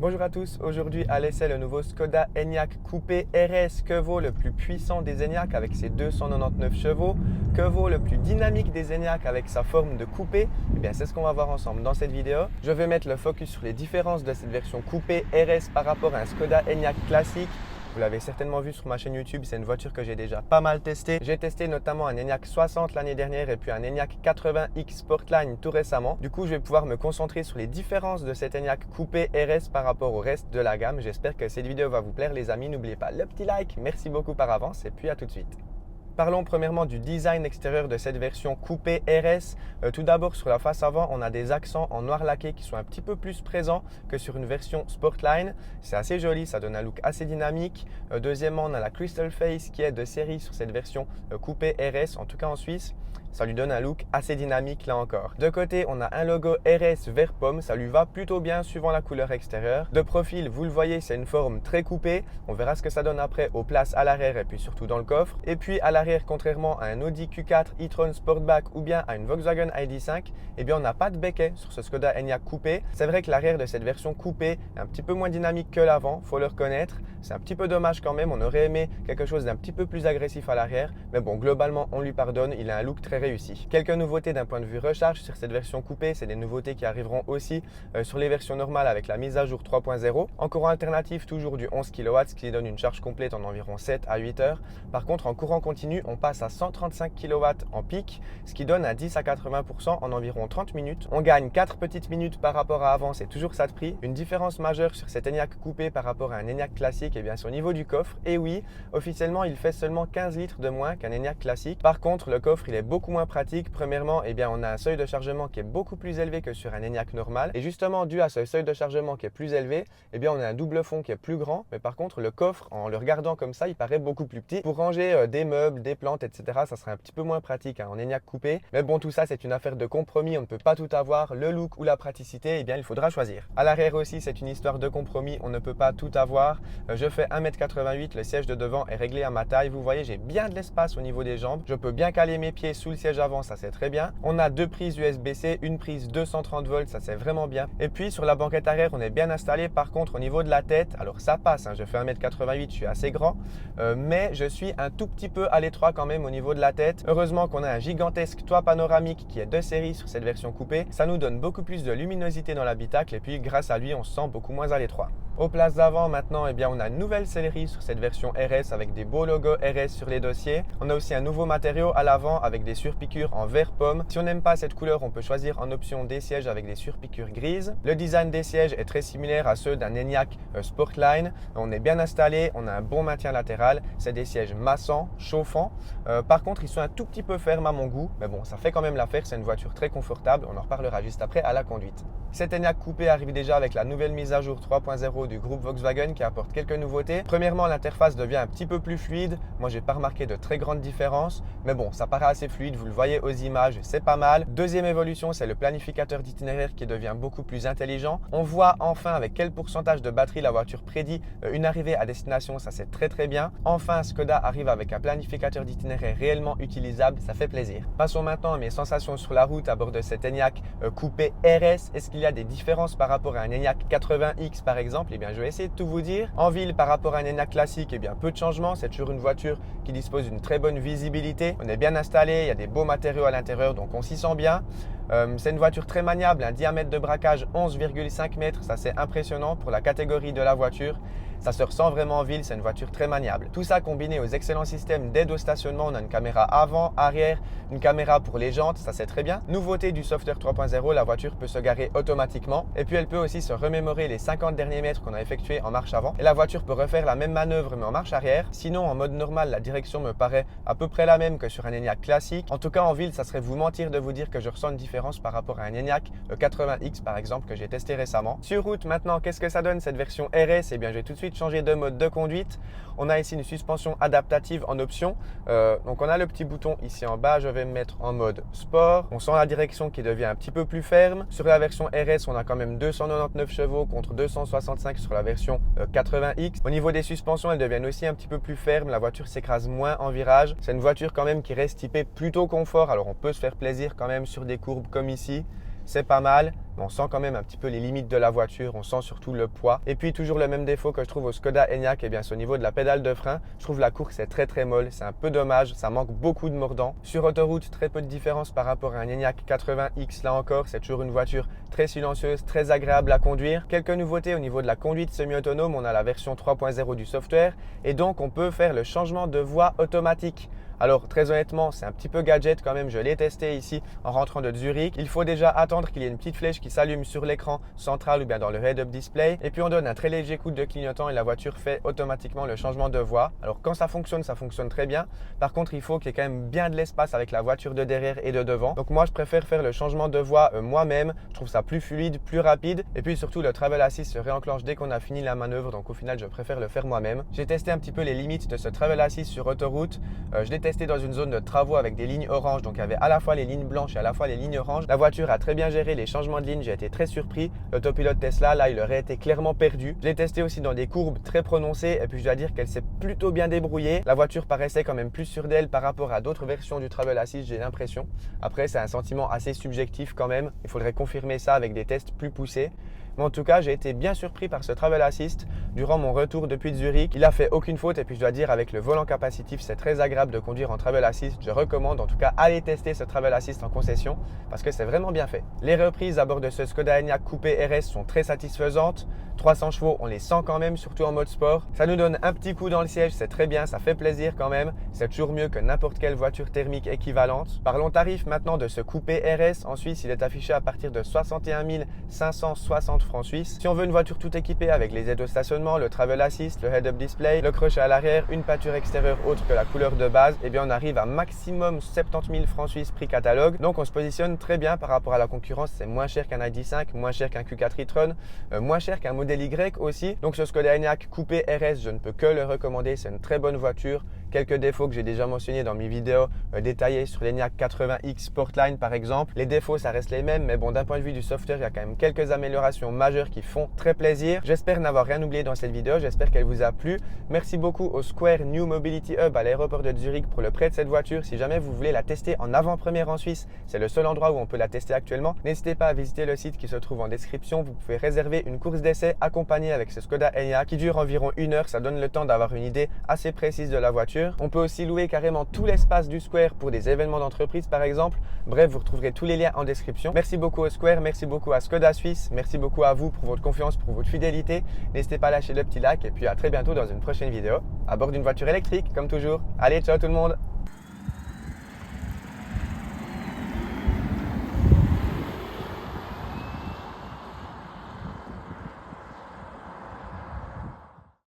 Bonjour à tous, aujourd'hui à l'essai le nouveau Škoda Enyaq Coupé RS. Que vaut le plus puissant des Enyaq avec ses 299 chevaux? Que vaut le plus dynamique des Enyaq avec sa forme de coupé? Eh bien c'est ce qu'on va voir ensemble dans cette vidéo. Je vais mettre le focus sur les différences de cette version coupé RS par rapport à un Škoda Enyaq classique. Vous l'avez certainement vu sur ma chaîne YouTube, c'est une voiture que j'ai déjà pas mal testée. J'ai testé notamment un Enyaq 60 l'année dernière et puis un Enyaq 80X Sportline tout récemment. Du coup, je vais pouvoir me concentrer sur les différences de cet Enyaq coupé RS par rapport au reste de la gamme. J'espère que cette vidéo va vous plaire les amis. N'oubliez pas le petit like, merci beaucoup par avance et puis à tout de suite. Parlons premièrement du design extérieur de cette version coupé RS. Tout d'abord, sur la face avant, on a des accents en noir laqué qui sont un petit peu plus présents que sur une version Sportline. C'est assez joli, ça donne un look assez dynamique. Deuxièmement, on a la Crystal Face qui est de série sur cette version coupé RS, en tout cas en Suisse. Ça lui donne un look assez dynamique là encore. De côté, on a un logo RS vert pomme. Ça lui va plutôt bien suivant la couleur extérieure. De profil, vous le voyez, c'est une forme très coupée. On verra ce que ça donne après aux places à l'arrière et puis surtout dans le coffre. Et puis à l'arrière, contrairement à un Audi Q4 e-tron Sportback ou bien à une Volkswagen ID.5, eh bien on n'a pas de béquet sur ce Škoda Enyaq coupé. C'est vrai que l'arrière de cette version coupée est un petit peu moins dynamique que l'avant, faut le reconnaître. C'est un petit peu dommage quand même. On aurait aimé quelque chose d'un petit peu plus agressif à l'arrière. Mais bon, globalement, on lui pardonne. Il a un look très réussi. Quelques nouveautés d'un point de vue recharge sur cette version coupée, c'est des nouveautés qui arriveront aussi sur les versions normales avec la mise à jour 3.0. En courant alternatif, toujours du 11 kW, ce qui donne une charge complète en environ 7 à 8 heures. Par contre, en courant continu, on passe à 135 kW en pic, ce qui donne à 10 à 80% en environ 30 minutes. On gagne 4 petites minutes par rapport à avant, c'est toujours ça de prix. Une différence majeure sur cet Enyaq coupé par rapport à un Enyaq classique, eh bien, c'est au niveau du coffre. Et oui, officiellement, il fait seulement 15 litres de moins qu'un Enyaq classique. Par contre, le coffre, il est beaucoup moins pratique. Premièrement, eh bien, on a un seuil de chargement qui est beaucoup plus élevé que sur un Enyaq normal. Et justement, dû à ce seuil de chargement qui est plus élevé, eh bien, on a un double fond qui est plus grand. Mais par contre, le coffre, en le regardant comme ça, il paraît beaucoup plus petit. Pour ranger des meubles, des plantes, etc., ça serait un petit peu moins pratique en Enyaq coupé. Mais bon, tout ça, c'est une affaire de compromis. On ne peut pas tout avoir. Le look ou la praticité, eh bien, il faudra choisir. À l'arrière aussi, c'est une histoire de compromis. On ne peut pas tout avoir. Je fais 1m88. Le siège de devant est réglé à ma taille. Vous voyez, j'ai bien de l'espace au niveau des jambes. Je peux bien caler mes pieds sous le siège avant. Ça c'est très bien. On a deux prises USB-C, une prise 230 volts, ça c'est vraiment bien. Et puis sur la banquette arrière, on est bien installé. Par contre, au niveau de la tête, alors ça passe, je fais 1m88, je suis assez grand, mais je suis un tout petit peu à l'étroit quand même au niveau de la tête. Heureusement qu'on a un gigantesque toit panoramique qui est de série sur cette version coupée. Ça nous donne beaucoup plus de luminosité dans l'habitacle et puis grâce à lui, on se sent beaucoup moins à l'étroit. Aux places d'avant maintenant, eh bien, on a une nouvelle sellerie sur cette version RS avec des beaux logos RS sur les dossiers. On a aussi un nouveau matériau à l'avant avec des surpiqûres en vert pomme. Si on n'aime pas cette couleur, on peut choisir en option des sièges avec des surpiqûres grises. Le design des sièges est très similaire à ceux d'un Enyaq Sportline. On est bien installé, on a un bon maintien latéral. C'est des sièges massants, chauffants. Par contre, ils sont un tout petit peu fermes à mon goût. Mais bon, ça fait quand même l'affaire. C'est une voiture très confortable. On en reparlera juste après à la conduite. Cet Enyaq coupé arrive déjà avec la nouvelle mise à jour 3.0 du groupe Volkswagen qui apporte quelques nouveautés. Premièrement, l'interface devient un petit peu plus fluide. Moi, j'ai pas remarqué de très grandes différences. Mais bon, ça paraît assez fluide. Vous le voyez aux images, c'est pas mal. Deuxième évolution, c'est le planificateur d'itinéraire qui devient beaucoup plus intelligent. On voit enfin avec quel pourcentage de batterie la voiture prédit une arrivée à destination. Ça, c'est très très bien. Enfin, Škoda arrive avec un planificateur d'itinéraire réellement utilisable. Ça fait plaisir. Passons maintenant à mes sensations sur la route à bord de cet Enyaq coupé RS. Est-ce qu'il y a des différences par rapport à un Enyaq 80X par exemple? Eh bien, je vais essayer de tout vous dire. En ville, par rapport à un Enyaq classique, eh bien, peu de changements. C'est toujours une voiture qui dispose d'une très bonne visibilité. On est bien installé, il y a des beaux matériaux à l'intérieur, donc on s'y sent bien. C'est une voiture très maniable, un diamètre de braquage 11,5 mètres, ça c'est impressionnant pour la catégorie de la voiture. Ça se ressent vraiment en ville, c'est une voiture très maniable. Tout ça combiné aux excellents systèmes d'aide au stationnement, on a une caméra avant, arrière, une caméra pour les jantes, ça c'est très bien. Nouveauté du Software 3.0, la voiture peut se garer automatiquement et puis elle peut aussi se remémorer les 50 derniers mètres qu'on a effectués en marche avant. Et la voiture peut refaire la même manœuvre mais en marche arrière. Sinon, en mode normal, la direction me paraît à peu près la même que sur un Enyaq classique. En tout cas, en ville, ça serait vous mentir de vous dire que je ressens une différence par rapport à un Enyaq 80X par exemple que j'ai testé récemment. Sur route maintenant, qu'est-ce que ça donne cette version RS? Eh bien, je vais tout de suite changer de mode de conduite. On a ici une suspension adaptative en option. Donc on a le petit bouton ici en bas, je vais me mettre en mode sport. On sent la direction qui devient un petit peu plus ferme. Sur la version RS, on a quand même 299 chevaux contre 265 sur la version 80X. Au niveau des suspensions, elles deviennent aussi un petit peu plus fermes. La voiture s'écrase moins en virage. C'est une voiture quand même qui reste typée plutôt confort. Alors on peut se faire plaisir quand même sur des courbes comme ici. C'est pas mal. mais on sent quand même un petit peu les limites de la voiture, on sent surtout le poids. Et puis toujours le même défaut que je trouve au Skoda Enyaq, eh bien c'est au niveau de la pédale de frein. Je trouve la course est très molle, c'est un peu dommage, ça manque beaucoup de mordant. Sur autoroute, très peu de différence par rapport à un Enyaq 80X, là encore, c'est toujours une voiture très silencieuse, très agréable à conduire. Quelques nouveautés au niveau de la conduite semi-autonome, on a la version 3.0 du software et donc on peut faire le changement de voie automatique. Alors très honnêtement, c'est un petit peu gadget quand même, je l'ai testé ici en rentrant de Zurich. Il faut déjà attendre qu'il y ait une petite flèche qui s'allume sur l'écran central ou bien dans le head-up display. Et puis on donne un très léger coup de clignotant et la voiture fait automatiquement le changement de voie. Alors quand ça fonctionne très bien. Par contre, il faut qu'il y ait quand même bien de l'espace avec la voiture de derrière et de devant. Donc moi, je préfère faire le changement de voie moi-même. Je trouve ça plus fluide, plus rapide. Et puis surtout, le Travel Assist se réenclenche dès qu'on a fini la manœuvre. Donc au final, je préfère le faire moi-même. J'ai testé un petit peu les limites de ce Travel Assist sur autoroute. Je l'ai testé dans une zone de travaux avec des lignes oranges, donc il y avait à la fois les lignes blanches et à la fois les lignes oranges. La voiture a très bien géré les changements de ligne, j'ai été très surpris. L'autopilote Tesla, là, il aurait été clairement perdu. Je l'ai testé aussi dans des courbes très prononcées et puis je dois dire qu'elle s'est plutôt bien débrouillée. La voiture paraissait quand même plus sûre d'elle par rapport à d'autres versions du Travel Assist, j'ai l'impression. Après, c'est un sentiment assez subjectif quand même. Il faudrait confirmer ça avec des tests plus poussés. Mais en tout cas, j'ai été bien surpris par ce Travel Assist durant mon retour depuis Zurich. Il a fait aucune faute et puis je dois dire avec le volant capacitif, c'est très agréable de conduire en Travel Assist. Je recommande en tout cas aller tester ce Travel Assist en concession parce que c'est vraiment bien fait. Les reprises à bord de ce Skoda Enyaq Coupé RS sont très satisfaisantes. 300 chevaux, on les sent quand même, surtout en mode sport. Ça nous donne un petit coup dans le siège, c'est très bien, ça fait plaisir quand même. C'est toujours mieux que n'importe quelle voiture thermique équivalente. Parlons tarif maintenant de ce Coupé RS. En Suisse, il est affiché à partir de 61 560 francs suisses. Si on veut une voiture tout équipée avec les aides au stationnement, le Travel Assist, le Head-Up Display, le crochet à l'arrière, une peinture extérieure autre que la couleur de base, eh bien on arrive à maximum 70 000 francs suisses prix catalogue. Donc on se positionne très bien par rapport à la concurrence. C'est moins cher qu'un ID.5, moins cher qu'un Q4 e-tron, moins cher qu'un modèle Y aussi. Donc ce Skoda Enyaq Coupé RS, je ne peux que le recommander. C'est une très bonne voiture. Quelques défauts que j'ai déjà mentionnés dans mes vidéos détaillées sur l'Enyaq 80X Sportline par exemple. Les défauts, ça reste les mêmes, mais bon, d'un point de vue du software, il y a quand même quelques améliorations majeures qui font très plaisir. J'espère n'avoir rien oublié dans cette vidéo. J'espère qu'elle vous a plu. Merci beaucoup au Square New Mobility Hub à l'aéroport de Zurich pour le prêt de cette voiture. Si jamais vous voulez la tester en avant-première en Suisse, c'est le seul endroit où on peut la tester actuellement. N'hésitez pas à visiter le site qui se trouve en description. Vous pouvez réserver une course d'essai accompagnée avec ce Skoda Enyaq qui dure environ 1 heure. Ça donne le temps d'avoir une idée assez précise de la voiture. On peut aussi louer carrément tout l'espace du Square pour des événements d'entreprise par exemple. Bref, vous retrouverez tous les liens en description. Merci beaucoup au Square, merci beaucoup à Skoda Suisse, merci beaucoup à vous pour votre confiance, pour votre fidélité. N'hésitez pas à lâcher le petit like et puis à très bientôt dans une prochaine vidéo à bord d'une voiture électrique comme toujours. Allez, ciao tout le monde!